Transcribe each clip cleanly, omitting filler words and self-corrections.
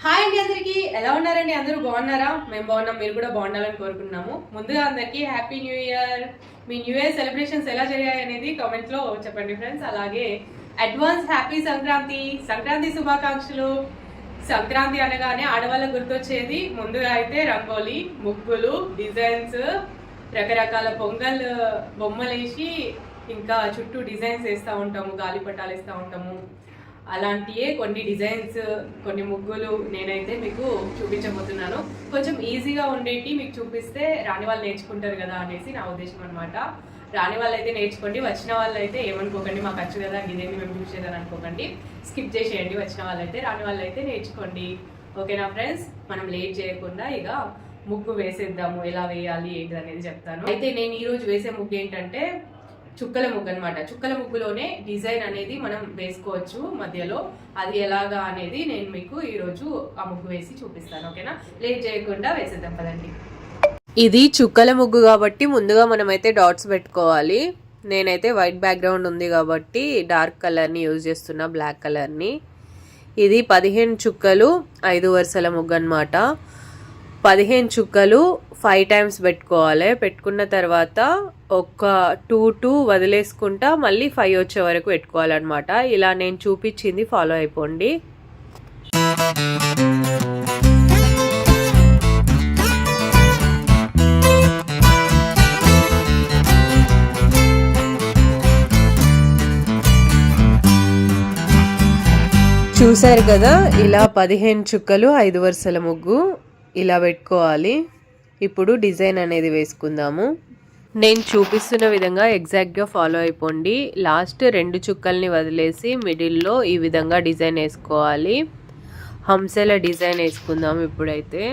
Hi అండి, అందరికి ఎలా ఉన్నారండి? అందరూ బాగున్నారా? మేము బాగున్నాం, మీరు కూడా బాగుండాలని కోరుకుంటున్నాము. ముందుగా అందరికి హ్యాపీ న్యూ ఇయర్. మీ న్యూ ఇయర్ సెలబ్రేషన్స్ ఎలా జరిగాయి అనేది కామెంట్ లో చెప్పండి ఫ్రెండ్స్. అలాగే అడ్వాన్స్ హ్యాపీ సంక్రాంతి శుభాకాంక్షలు. సంక్రాంతి అనగానే ఆడవాళ్ళకు గుర్తొచ్చేది ముందుగా అయితే రంగోలీ, ముగ్గులు, డిజైన్స్, రకరకాల పొంగల్ బొమ్మలు వేసి ఇంకా చుట్టూ డిజైన్స్ వేస్తూ ఉంటాము, గాలిపటాలు వేస్తూ ఉంటాము. అలాంటివే కొన్ని డిజైన్స్, కొన్ని ముగ్గులు నేనైతే మీకు చూపించబోతున్నాను. కొంచెం ఈజీగా ఉండేటి మీకు చూపిస్తే రాని వాళ్ళు నేర్చుకుంటారు కదా అనేసి నా ఉద్దేశం అనమాట. రాని వాళ్ళు అయితే నేర్చుకోండి, వచ్చిన వాళ్ళు అయితే ఏమనుకోకండి, మాకు వచ్చు కదా ఇదేంటి మేము చూసేదని అనుకోకండి, స్కిప్ చేసేయండి. వచ్చిన వాళ్ళు అయితే, రాని వాళ్ళు అయితే నేర్చుకోండి. ఓకేనా ఫ్రెండ్స్? మనం లేట్ చేయకుండా ఇక ముగ్గు వేసేద్దాము. ఎలా వేయాలి ఏంటి అనేది చెప్తాను. అయితే నేను ఈరోజు వేసే ముగ్గు ఏంటంటే చుక్కల ముగ్గు అనమాట. చుక్కల ముగ్గులోనే డిజైన్ అనేది మనం వేసుకోవచ్చు మధ్యలో. అది ఎలాగా అనేది నేను మీకు ఈరోజు ఆ ముగ్గు వేసి చూపిస్తాను. ఓకేనా? లేట్ చేయకుండా వేసేద్దాం పదండి. ఇది చుక్కల ముగ్గు కాబట్టి ముందుగా మనమైతే డాట్స్ పెట్టుకోవాలి. నేనైతే వైట్ బ్యాక్గ్రౌండ్ ఉంది కాబట్టి డార్క్ కలర్ని యూజ్ చేస్తున్నా, బ్లాక్ కలర్ని. ఇది 15 చుక్కలు 5 వరుసల ముగ్గు అనమాట. 15 చుక్కలు 5 టైమ్స్ పెట్టుకోవాలి. పెట్టుకున్న తర్వాత ఒక 2 వదిలేసుకుంటా మళ్ళీ 5 వచ్చే వరకు పెట్టుకోవాలన్నమాట. ఇలా నేను చూపించింది ఫాలో అయిపోండి. చూసారు కదా, ఇలా 15 చుక్కలు 5 వరుసల ముగ్గు ఇలా పెట్టుకోవాలి. ఇప్పుడు డిజైన్ అనేది వేసుకుందాము. నేను చూపిస్తున్న విధంగా ఎగ్జాక్ట్గా ఫాలో అయిపోండి. లాస్ట్ 2 చుక్కల్ని వదిలేసి మిడిల్లో ఈ విధంగా డిజైన్ వేసుకోవాలి. హంసల డిజైన్ వేసుకుందాం ఇప్పుడైతే.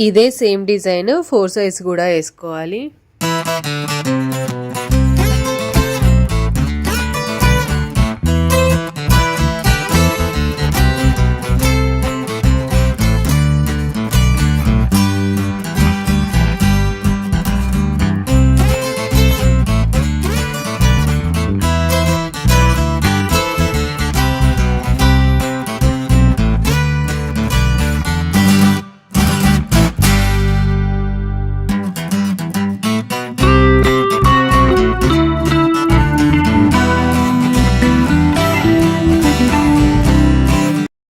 ఇదే సేమ్ డిజైన్ 4 సైజ్ కూడా వేసుకోవాలి.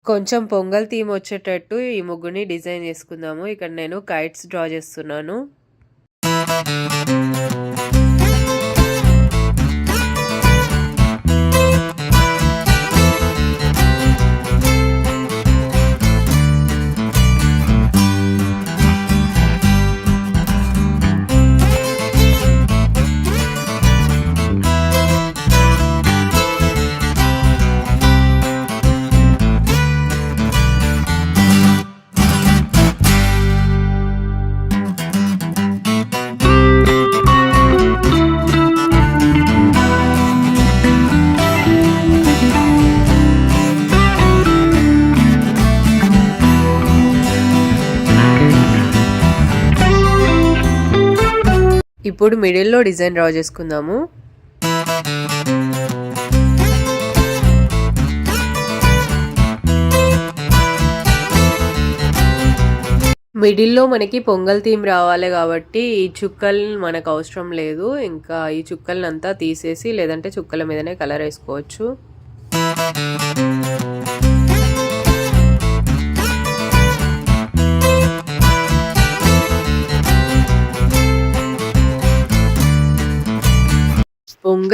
కొంచెం పొంగల్ థీమ్ వచ్చేటట్టు ఈ ముగ్గుని డిజైన్ చేసుకుందాము. ఇక్కడ నేను కైట్స్ డ్రా చేస్తున్నాను. ఇప్పుడు మిడిల్లో డిజైన్ డ్రా చేసుకుందాము. మిడిల్లో మనకి పొంగల్ థీమ్ రావాలి కాబట్టి ఈ చుక్కలు మనకు అవసరం లేదు. ఇంకా ఈ చుక్కలనంతా తీసేసి లేదంటే చుక్కల మీదనే కలర్ వేసుకోవచ్చు.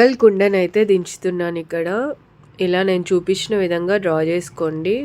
పొంగల్ కుండనైతే దించుతున్నాను ఇక్కడ. ఇలా నేను చూపించిన విధంగా డ్రా చేసుకోండి.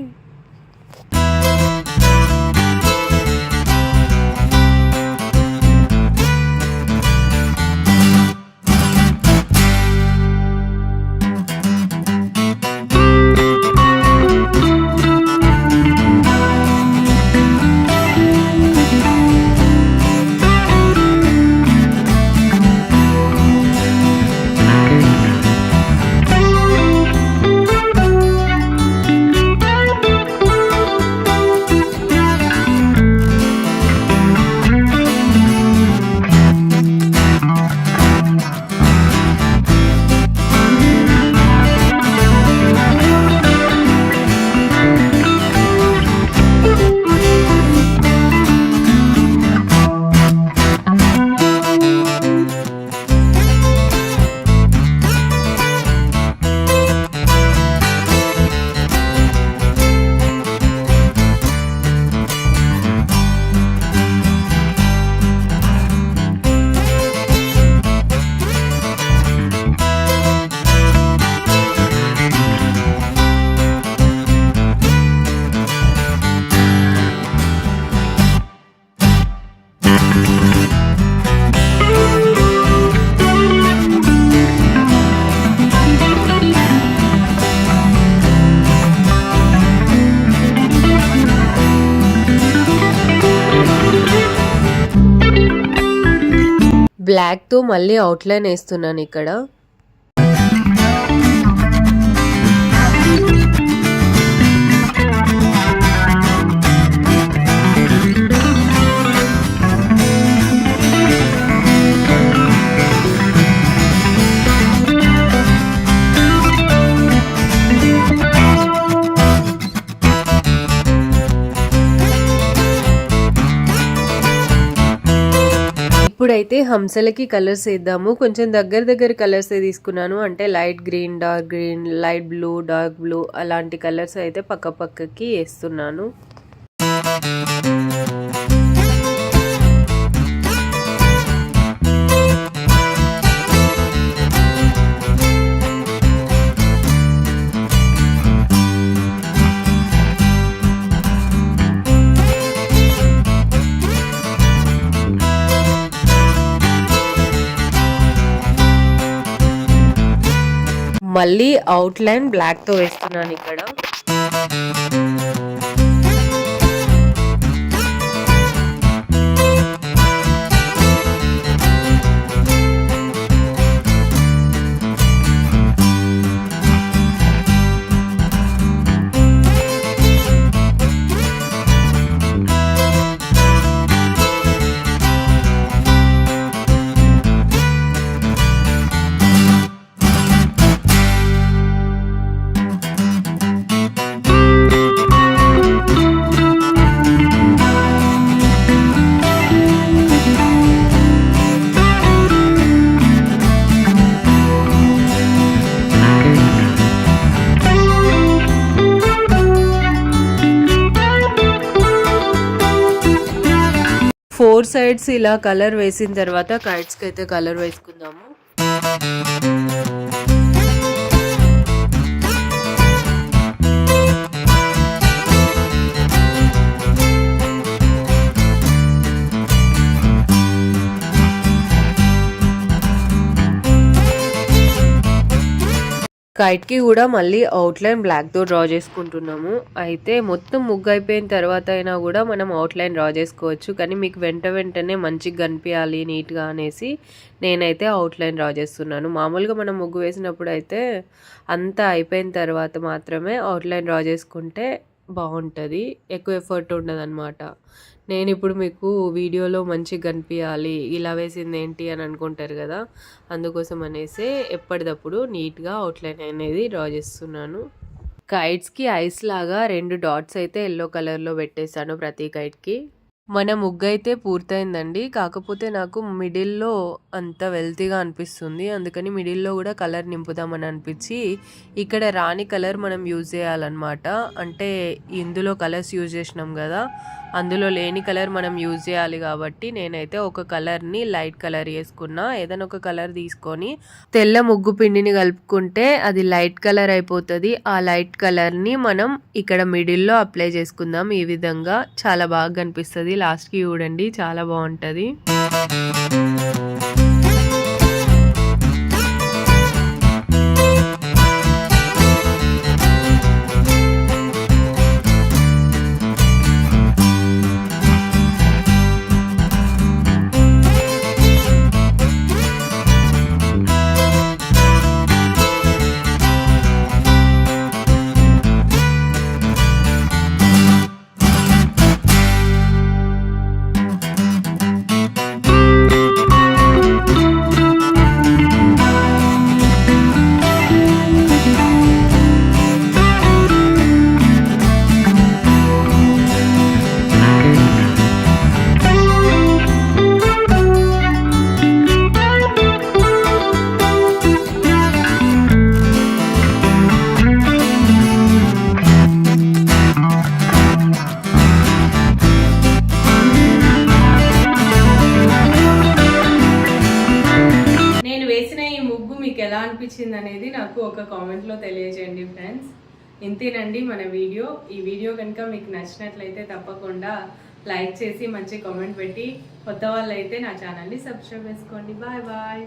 బ్లాక్తో మళ్ళీ అవుట్లైన్ వేస్తున్నాను ఇక్కడ. ఇప్పుడైతే హంసలకి కలర్స్ వేద్దాము. కొంచెం దగ్గర కలర్స్ తీసుకున్నాను. అంటే light green, dark green, light blue, dark blue అలాంటి కలర్స్ అయితే పక్కకి వేస్తున్నాను. మళ్ళీ అవుట్లైన్ బ్లాక్తో వేస్తున్నాను ఇక్కడ. ఫోర్ సైడ్స్ ఇలా కలర్ వేసిన తర్వాత కైట్స్కి అయితే కలర్ వేసుకుందాము. కైట్కి కూడా మళ్ళీ అవుట్లైన్ బ్లాక్తో డ్రా చేసుకుంటున్నాము. అయితే మొత్తం ముగ్గు అయిపోయిన తర్వాత అయినా కూడా మనం అవుట్లైన్ డ్రా చేసుకోవచ్చు. కానీ మీకు వెంటనే మంచిగా కనిపించాలి నీట్గా అనేసి నేనైతే అవుట్లైన్ డ్రా చేస్తున్నాను. మామూలుగా మనం ముగ్గు వేసినప్పుడు అయితే అంతా అయిపోయిన తర్వాత మాత్రమే అవుట్లైన్ డ్రా చేసుకుంటే బాగుంటుంది, ఎక్కువ ఎఫర్ట్ ఉండదు అనమాట. నేను ఇప్పుడు మీకు వీడియోలో మంచిగా కనిపించాలి, ఇలా వేసింది ఏంటి అని అనుకుంటారు కదా, అందుకోసం అనేసి ఎప్పటికప్పుడు నీట్గా అవుట్లైన్ అనేది డ్రా చేస్తున్నాను. కైట్స్కి ఐస్ లాగా 2 డాట్స్ అయితే ఎల్లో కలర్లో పెట్టేశాను ప్రతి కైట్కి. మన ముగ్గు అయితే పూర్తయిందండి. కాకపోతే నాకు మిడిల్లో అంత వెల్తీగా అనిపిస్తుంది, అందుకని మిడిల్లో కూడా కలర్ నింపుదామని అనిపించి ఇక్కడ రాని కలర్ మనం యూజ్ చేయాలన్నమాట. అంటే ఇందులో కలర్స్ యూజ్ చేసినాం కదా, అందులో లేని కలర్ మనం యూజ్ చేయాలి కాబట్టి నేనైతే ఒక కలర్ని లైట్ కలర్ వేసుకున్నా. ఏదైనా ఒక కలర్ తీసుకొని తెల్ల ముగ్గు పిండిని కలుపుకుంటే అది లైట్ కలర్ అయిపోతుంది. ఆ లైట్ కలర్ని మనం ఇక్కడ మిడిల్లో అప్లై చేసుకుందాం. ఈ విధంగా చాలా బాగా కనిపిస్తుంది. లాస్ట్కి చూడండి, చాలా బాగుంటుంది. మీకు ఎలా అనిపించింది అనేది నాకు ఒక కామెంట్లో తెలియజేయండి ఫ్రెండ్స్. ఇంతేనండి మన వీడియో. ఈ వీడియో కనుక మీకు నచ్చినట్లయితే తప్పకుండా లైక్ చేసి మంచి కామెంట్ పెట్టి, కొత్త వాళ్ళు అయితే నా ఛానల్ని సబ్స్క్రైబ్ చేసుకోండి. Bye bye.